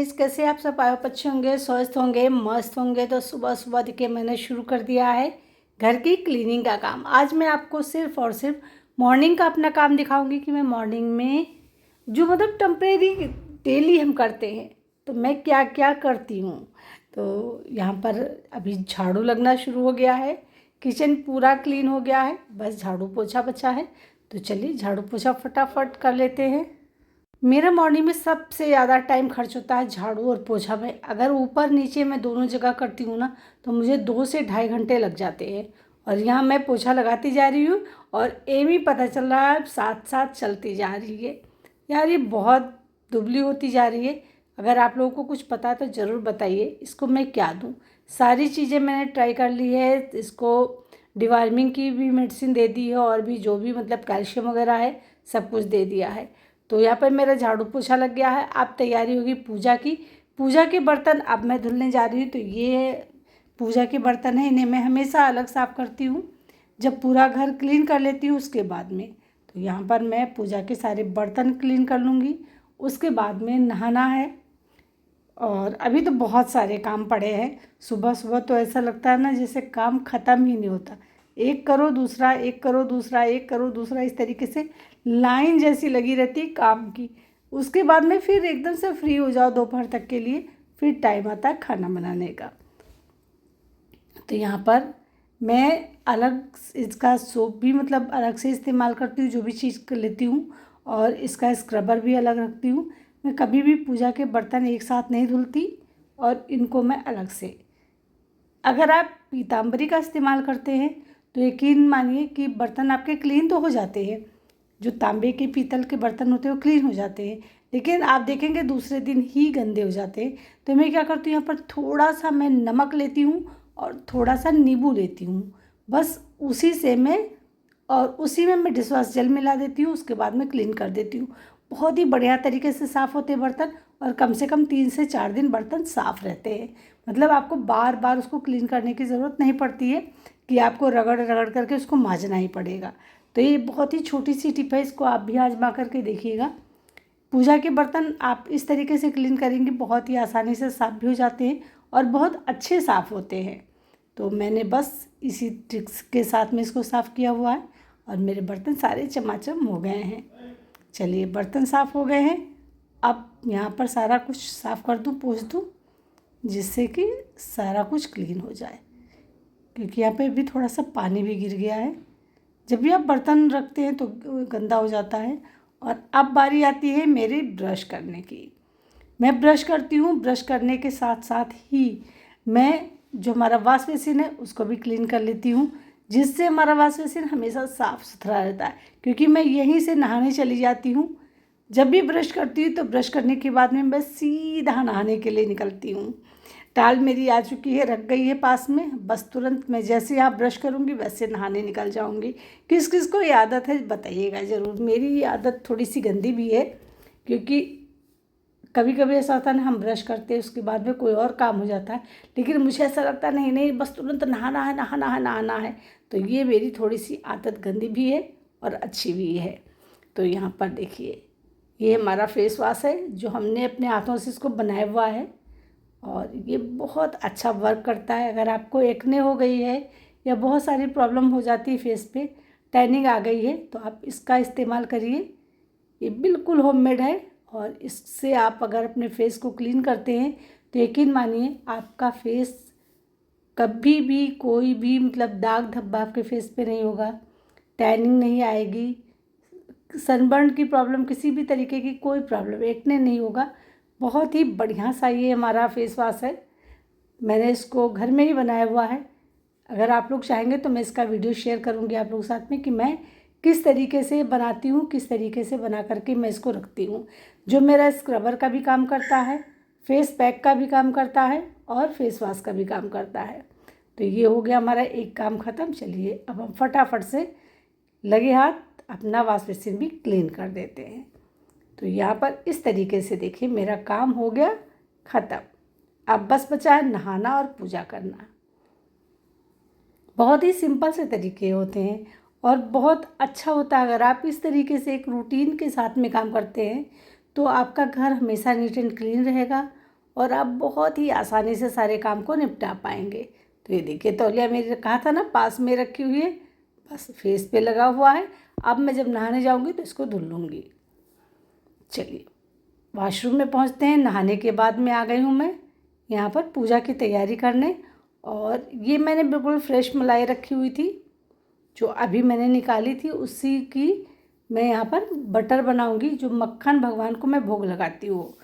Guys, कैसे आप सब आए हो? अच्छे होंगे, स्वस्थ होंगे, मस्त होंगे। तो सुबह सुबह देखिए मैंने शुरू कर दिया है घर की क्लीनिंग का काम। आज मैं आपको सिर्फ और सिर्फ मॉर्निंग का अपना काम दिखाऊंगी कि मैं मॉर्निंग में जो मतलब टेम्परेरी डेली हम करते हैं तो मैं क्या क्या करती हूँ। तो यहाँ पर अभी झाड़ू लगना शुरू हो गया है, किचन पूरा क्लीन हो गया है, बस झाड़ू पोछा बचा है। तो चलिए झाड़ू पोछा फटाफट कर लेते हैं। मेरा मॉर्निंग में सबसे ज़्यादा टाइम खर्च होता है झाड़ू और पोछा में। अगर ऊपर नीचे मैं दोनों जगह करती हूँ ना तो मुझे 2 से ढाई घंटे लग जाते हैं। और यहाँ मैं पोछा लगाती जा रही हूँ और एम ही पता चल रहा है साथ साथ चलती जा रही है। यार ये बहुत दुबली होती जा रही है। अगर आप लोगों को कुछ पता है तो ज़रूर बताइए, इसको मैं क्या दूँ। सारी चीज़ें मैंने ट्राई कर ली है, इसको डिवार्मिंग की भी मेडिसिन दे दी है और भी जो भी मतलब कैल्शियम वगैरह है सब कुछ दे दिया है। तो यहाँ पर मेरा झाड़ू पोछा लग गया है। अब तैयारी होगी पूजा की। पूजा के बर्तन अब मैं धुलने जा रही हूँ। तो ये पूजा के बर्तन है, इन्हें मैं हमेशा अलग साफ़ करती हूँ जब पूरा घर क्लीन कर लेती हूँ उसके बाद में। तो यहाँ पर मैं पूजा के सारे बर्तन क्लीन कर लूँगी, उसके बाद में नहाना है। और अभी तो बहुत सारे काम पड़े हैं। सुबह सुबह तो ऐसा लगता है ना जैसे काम ख़त्म ही नहीं होता। एक करो दूसरा, एक करो दूसरा, एक करो दूसरा, इस तरीके से लाइन जैसी लगी रहती है काम की। उसके बाद में फिर एकदम से फ्री हो जाओ दोपहर तक के लिए, फिर टाइम आता है खाना बनाने का। तो यहाँ पर मैं अलग इसका सोप भी मतलब अलग से इस्तेमाल करती हूँ जो भी चीज़ कर लेती हूँ, और इसका स्क्रबर भी अलग रखती हूँ। मैं कभी भी पूजा के बर्तन एक साथ नहीं धुलती और इनको मैं अलग से। अगर आप पीताम्बरी का इस्तेमाल करते हैं तो यकीन मानिए कि बर्तन आपके क्लीन तो हो जाते हैं। जो तांबे के पीतल के बर्तन होते हैं वो क्लीन हो जाते हैं, लेकिन आप देखेंगे दूसरे दिन ही गंदे हो जाते हैं। तो मैं क्या करती हूँ, यहाँ पर थोड़ा सा मैं नमक लेती हूँ और थोड़ा सा नींबू लेती हूँ। बस उसी में मैं डिशवॉश जेल मिला देती हूँ, उसके बाद में क्लीन कर देती हूँ। बहुत ही बढ़िया तरीके से साफ़ होते हैं बर्तन, और कम से कम 3 से 4 दिन बर्तन साफ़ रहते हैं। मतलब आपको बार बार उसको क्लीन करने की ज़रूरत नहीं पड़ती है कि आपको रगड़ रगड़ करके उसको मांजना ही पड़ेगा। तो ये बहुत ही छोटी सी टिप है, इसको आप भी आजमा करके देखिएगा। पूजा के बर्तन आप इस तरीके से क्लीन करेंगे बहुत ही आसानी से साफ़ भी हो जाते हैं और बहुत अच्छे साफ़ होते हैं। तो मैंने बस इसी ट्रिक्स के साथ में इसको साफ़ किया हुआ है और मेरे बर्तन सारे चमाचम हो गए हैं। चलिए बर्तन साफ़ हो गए हैं, अब यहाँ पर सारा कुछ साफ़ कर दूँ, पोंछ दूँ, जिससे कि सारा कुछ क्लीन हो जाए। क्योंकि यहाँ पे भी थोड़ा सा पानी भी गिर गया है। जब भी आप बर्तन रखते हैं तो गंदा हो जाता है। और अब बारी आती है मेरी ब्रश करने की। मैं ब्रश करती हूँ, ब्रश करने के साथ साथ ही मैं जो हमारा वॉश बेसिन है उसको भी क्लीन कर लेती हूँ, जिससे हमारा वॉश बेसिन हमेशा साफ़ सुथरा रहता है। क्योंकि मैं यहीं से नहाने चली जाती हूँ। जब भी ब्रश करती हूँ तो ब्रश करने के बाद में मैं सीधा नहाने के लिए निकलती हूँ। टाल मेरी आ चुकी है, रख गई है पास में, बस तुरंत मैं जैसे यहाँ ब्रश करूँगी वैसे नहाने निकल जाऊँगी। किस किस को ये आदत है बताइएगा ज़रूर। मेरी ये आदत थोड़ी सी गंदी भी है, क्योंकि कभी कभी ऐसा होता है ना हम ब्रश करते हैं उसके बाद में कोई और काम हो जाता है, लेकिन मुझे ऐसा लगता है नहीं नहीं बस तुरंत नहाना है नहाना है नहाना है। तो ये मेरी थोड़ी सी आदत गंदी भी है और अच्छी भी है। तो यहाँ पर देखिए ये हमारा फेस वॉश है जो हमने अपने हाथों से इसको बनाया हुआ है, और ये बहुत अच्छा वर्क करता है। अगर आपको एक्ने हो गई है या बहुत सारी प्रॉब्लम हो जाती है फेस पे, टैनिंग आ गई है, तो आप इसका इस्तेमाल करिए। ये बिल्कुल होममेड है और इससे आप अगर अपने फेस को क्लीन करते हैं तो यकीन मानिए आपका फेस कभी भी कोई भी मतलब दाग धब्बा आपके फेस पे नहीं होगा, टैनिंग नहीं आएगी, सनबर्न की प्रॉब्लम, किसी भी तरीके की कोई प्रॉब्लम, एक्ने नहीं होगा। बहुत ही बढ़िया सा ये हमारा फेस वॉश है। मैंने इसको घर में ही बनाया हुआ है। अगर आप लोग चाहेंगे तो मैं इसका वीडियो शेयर करूंगी आप लोग साथ में कि मैं किस तरीके से बनाती हूँ, किस तरीके से बना करके मैं इसको रखती हूँ। जो मेरा स्क्रबर का भी काम करता है, फेस पैक का भी काम करता है और फेस वॉश का भी काम करता है। तो ये हो गया हमारा एक काम ख़त्म। चलिए अब हम फटाफट से लगे हाथ अपना वॉश बेसिन भी क्लीन कर देते हैं। तो यहाँ पर इस तरीके से देखिए मेरा काम हो गया ख़त्म। अब बस बचा है नहाना और पूजा करना। बहुत ही सिंपल से तरीके होते हैं और बहुत अच्छा होता है। अगर आप इस तरीके से एक रूटीन के साथ में काम करते हैं तो आपका घर हमेशा नीट एंड क्लीन रहेगा और आप बहुत ही आसानी से सारे काम को निपटा पाएंगे। तो ये देखिए तौलिया मेरे कहा था ना पास में रखी हुई है, बस फेस पे लगा हुआ है। अब मैं जब नहाने जाऊंगी तो इसको धुल लूँगी। चलिए वॉशरूम में पहुंचते हैं। नहाने के बाद में आ गई हूँ मैं यहाँ पर पूजा की तैयारी करने। और ये मैंने बिल्कुल फ्रेश मलाई रखी हुई थी जो अभी मैंने निकाली थी, उसी की मैं यहाँ पर बटर बनाऊंगी, जो मक्खन भगवान को मैं भोग लगाती हूँ।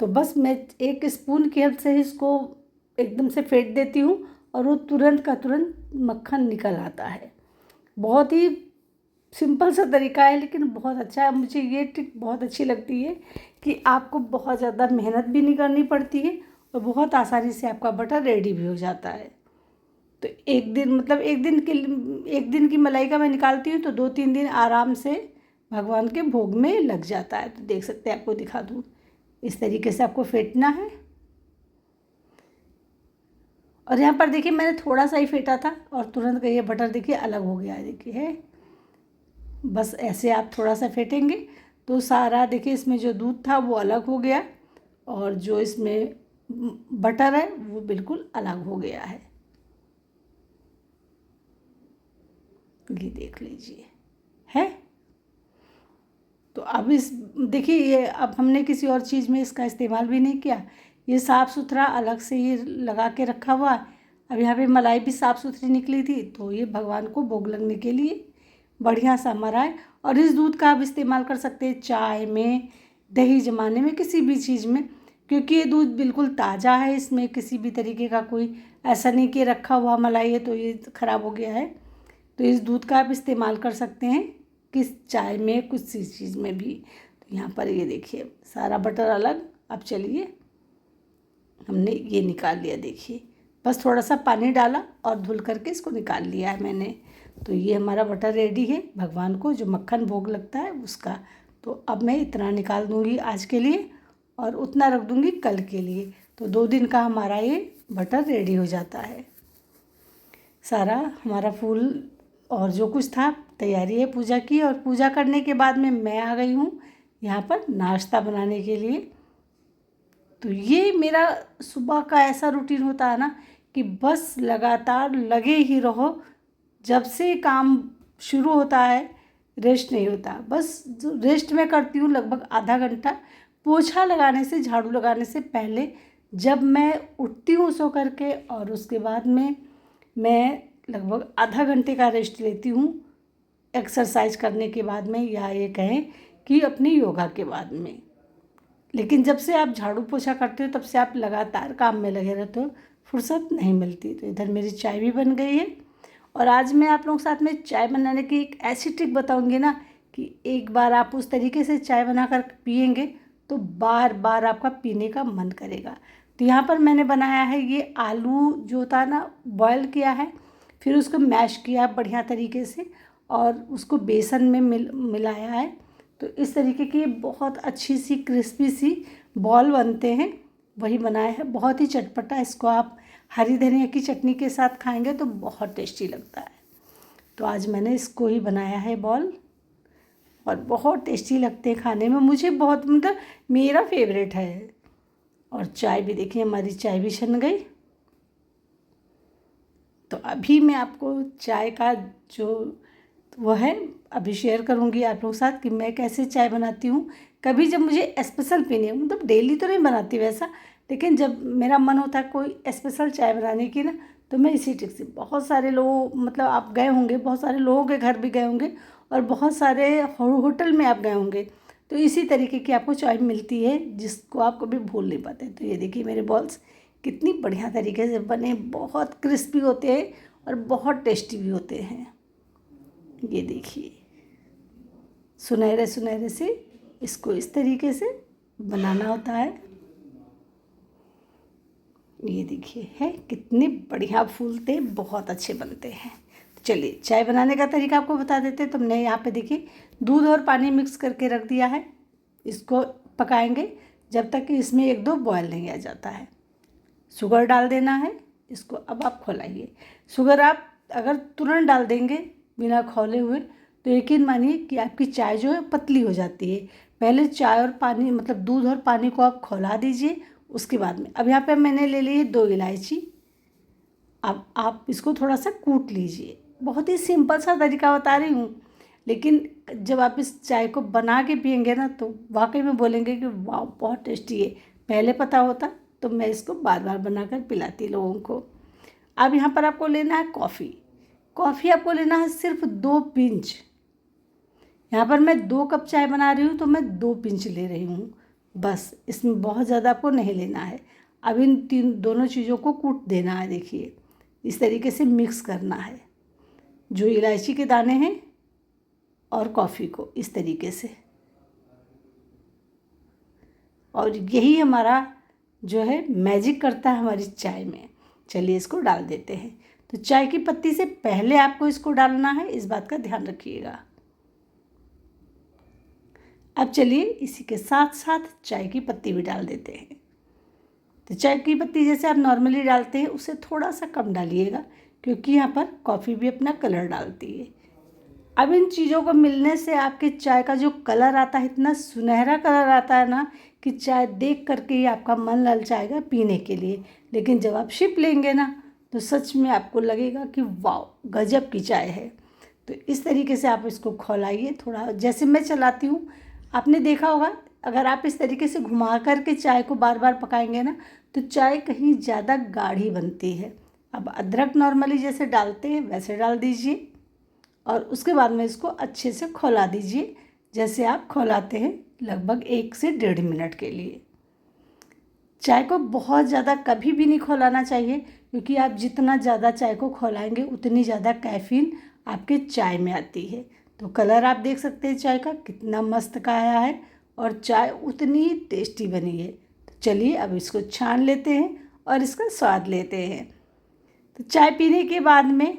तो बस मैं 1 स्पून की हेल्प से इसको एकदम से फेंट देती हूँ और वो तुरंत का तुरंत मक्खन निकल आता है। बहुत ही सिंपल सा तरीका है लेकिन बहुत अच्छा है। मुझे ये ट्रिक बहुत अच्छी लगती है कि आपको बहुत ज़्यादा मेहनत भी नहीं करनी पड़ती है और बहुत आसानी से आपका बटर रेडी भी हो जाता है। तो एक दिन मतलब एक दिन की मलाई का मैं निकालती हूँ तो 2-3 दिन आराम से भगवान के भोग में लग जाता है। तो देख सकते हैं, आपको दिखा दूँ, इस तरीके से आपको फेंटना है। और यहाँ पर देखिए मैंने थोड़ा सा ही फेंटा था और तुरंत का ये बटर देखिए अलग हो गया है। देखिए है, बस ऐसे आप थोड़ा सा फेंटेंगे तो सारा देखिए इसमें जो दूध था वो अलग हो गया और जो इसमें बटर है वो बिल्कुल अलग हो गया है। ये देख लीजिए है। तो अब इस देखिए ये अब हमने किसी और चीज़ में इसका इस्तेमाल भी नहीं किया, ये साफ़ सुथरा अलग से ये लगा के रखा हुआ है। अब यहाँ पे मलाई भी साफ़ सुथरी निकली थी तो ये भगवान को भोग लगने के लिए बढ़िया सा मरा है। और इस दूध का आप इस्तेमाल कर सकते हैं चाय में, दही जमाने में, किसी भी चीज़ में, क्योंकि ये दूध बिल्कुल ताज़ा है। इसमें किसी भी तरीके का कोई ऐसा नहीं कि रखा हुआ मलाई है तो ये ख़राब हो गया है। तो इस दूध का आप इस्तेमाल कर सकते हैं किस चाय में, कुछ चीज़ में भी। तो यहाँ पर ये देखिए सारा बटर अलग। अब चलिए हमने ये निकाल लिया, देखिए बस थोड़ा सा पानी डाला और धुल करके इसको निकाल लिया है मैंने। तो ये हमारा बटर रेडी है भगवान को जो मक्खन भोग लगता है उसका। तो अब मैं इतना निकाल दूँगी आज के लिए और उतना रख दूँगी कल के लिए। तो 2 दिन का हमारा ये बटर रेडी हो जाता है। सारा हमारा फूल और जो कुछ था तैयारी है पूजा की। और पूजा करने के बाद में मैं आ गई हूँ यहाँ पर नाश्ता बनाने के लिए। तो ये मेरा सुबह का ऐसा रूटीन होता है ना कि बस लगातार लगे ही रहो। जब से काम शुरू होता है रेस्ट नहीं होता। बस रेस्ट मैं करती हूँ लगभग आधा घंटा पोछा लगाने से, झाड़ू लगाने से पहले। जब मैं उठती हूँ सो करके और उसके बाद में मैं लगभग आधा घंटे का रेस्ट लेती हूँ एक्सरसाइज करने के बाद में, या ये कहें कि अपनी योगा के बाद में। लेकिन जब से आप झाड़ू पोछा करते हो तब से आप लगातार काम में लगे रहते हो, फुर्सत नहीं मिलती। तो इधर मेरी चाय भी बन गई है। और आज मैं आप लोगों के साथ में चाय बनाने की एक ऐसी ट्रिक बताऊंगी ना कि एक बार आप उस तरीके से चाय बनाकर पिएंगे तो बार बार आपका पीने का मन करेगा। तो यहाँ पर मैंने बनाया है ये आलू जो था ना बॉयल किया है, फिर उसको मैश किया बढ़िया तरीके से और उसको बेसन में मिलाया है। तो इस तरीके की बहुत अच्छी सी क्रिस्पी सी बॉल बनते हैं, वही बनाया है। बहुत ही चटपटा, इसको आप हरी धनिया की चटनी के साथ खाएंगे तो बहुत टेस्टी लगता है। तो आज मैंने इसको ही बनाया है बॉल और बहुत टेस्टी लगते हैं खाने में। मुझे बहुत मतलब मेरा फेवरेट है। और चाय भी देखिए हमारी चाय भी छन गई। तो अभी मैं आपको चाय का जो वो है अभी शेयर करूँगी आप लोगों के साथ कि मैं कैसे चाय बनाती हूँ। कभी जब मुझे स्पेशल पीनी है, मतलब डेली तो नहीं बनाती वैसा, लेकिन जब मेरा मन होता है कोई स्पेशल चाय बनाने की ना तो मैं इसी ट्रिक से, बहुत सारे लोग मतलब आप गए होंगे, बहुत सारे लोगों के घर भी गए होंगे और बहुत सारे होटल में आप गए होंगे, तो इसी तरीके की आपको चाय मिलती है जिसको आप कभी भूल नहीं पाते। तो ये देखिए मेरे बॉल्स कितनी बढ़िया तरीके से बने, बहुत क्रिस्पी होते हैं और बहुत टेस्टी भी होते हैं। ये देखिए सुनहरे सुनहरे से इसको इस तरीके से बनाना होता है। ये देखिए है कितने बढ़िया फूलते, बहुत अच्छे बनते हैं। तो चलिए चाय बनाने का तरीका आपको बता देते हैं। तो हमने यहाँ पे देखिए दूध और पानी मिक्स करके रख दिया है। इसको पकाएंगे जब तक कि इसमें 1-2 बॉयल नहीं आ जाता है। शुगर डाल देना है इसको। अब आप खौलाइए। शुगर आप अगर तुरंत डाल देंगे बिना खौले हुए तो यकीन मानिए कि आपकी चाय जो है पतली हो जाती है। पहले चाय और पानी मतलब दूध और पानी को आप खौला दीजिए, उसके बाद में अब यहाँ पे मैंने ले ली है 2 इलायची। अब आप इसको थोड़ा सा कूट लीजिए। बहुत ही सिंपल सा तरीका बता रही हूँ, लेकिन जब आप इस चाय को बना के पियेंगे ना तो वाकई में बोलेंगे कि वाह बहुत टेस्टी है। पहले पता होता तो मैं इसको बार बार बनाकर पिलाती लोगों को। अब यहाँ पर आपको लेना है कॉफ़ी। कॉफ़ी आपको लेना है सिर्फ 2 पिंच। यहाँ पर मैं 2 कप चाय बना रही हूँ तो मैं 2 पिंच ले रही हूँ बस, इसमें बहुत ज़्यादा आपको नहीं लेना है। अब इन दोनों चीज़ों को कूट देना है। देखिए इस तरीके से मिक्स करना है, जो इलायची के दाने हैं और कॉफ़ी को इस तरीके से। और यही हमारा जो है मैजिक करता है हमारी चाय में। चलिए इसको डाल देते हैं। तो चाय की पत्ती से पहले आपको इसको डालना है, इस बात का ध्यान रखिएगा। अब चलिए इसी के साथ साथ चाय की पत्ती भी डाल देते हैं। तो चाय की पत्ती जैसे आप नॉर्मली डालते हैं उससे थोड़ा सा कम डालिएगा, क्योंकि यहाँ पर कॉफ़ी भी अपना कलर डालती है। अब इन चीज़ों को मिलने से आपके चाय का जो कलर आता है, इतना सुनहरा कलर आता है ना कि चाय देख करके ही आपका मन ललचाएगा पीने के लिए। लेकिन जब आप शिप लेंगे ना तो सच में आपको लगेगा कि वाह गजब की चाय है। तो इस तरीके से आप इसको खौलाइए। थोड़ा जैसे मैं चलाती हूँ, आपने देखा होगा, अगर आप इस तरीके से घुमा करके चाय को बार बार पकाएंगे ना तो चाय कहीं ज़्यादा गाढ़ी बनती है। अब अदरक नॉर्मली जैसे डालते हैं वैसे डाल दीजिए और उसके बाद में इसको अच्छे से खौला दीजिए, जैसे आप खौलाते हैं लगभग 1 से 1.5 मिनट के लिए। चाय को बहुत ज़्यादा कभी भी नहीं खौलाना चाहिए, क्योंकि आप जितना ज़्यादा चाय को खौलाएंगे उतनी ज़्यादा कैफ़ीन आपके चाय में आती है। तो कलर आप देख सकते हैं चाय का कितना मस्त का आया है और चाय उतनी ही टेस्टी बनी है। तो चलिए अब इसको छान लेते हैं और इसका स्वाद लेते हैं। तो चाय पीने के बाद में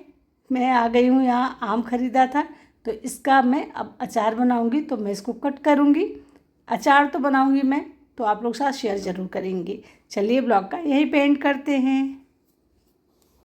मैं आ गई हूँ, यहाँ आम ख़रीदा था तो इसका मैं अब अचार बनाऊँगी। तो मैं इसको कट करूँगी। अचार तो बनाऊँगी मैं, तो आप लोग साथ शेयर ज़रूर करेंगे। चलिए ब्लॉग का यही पे एंड करते हैं।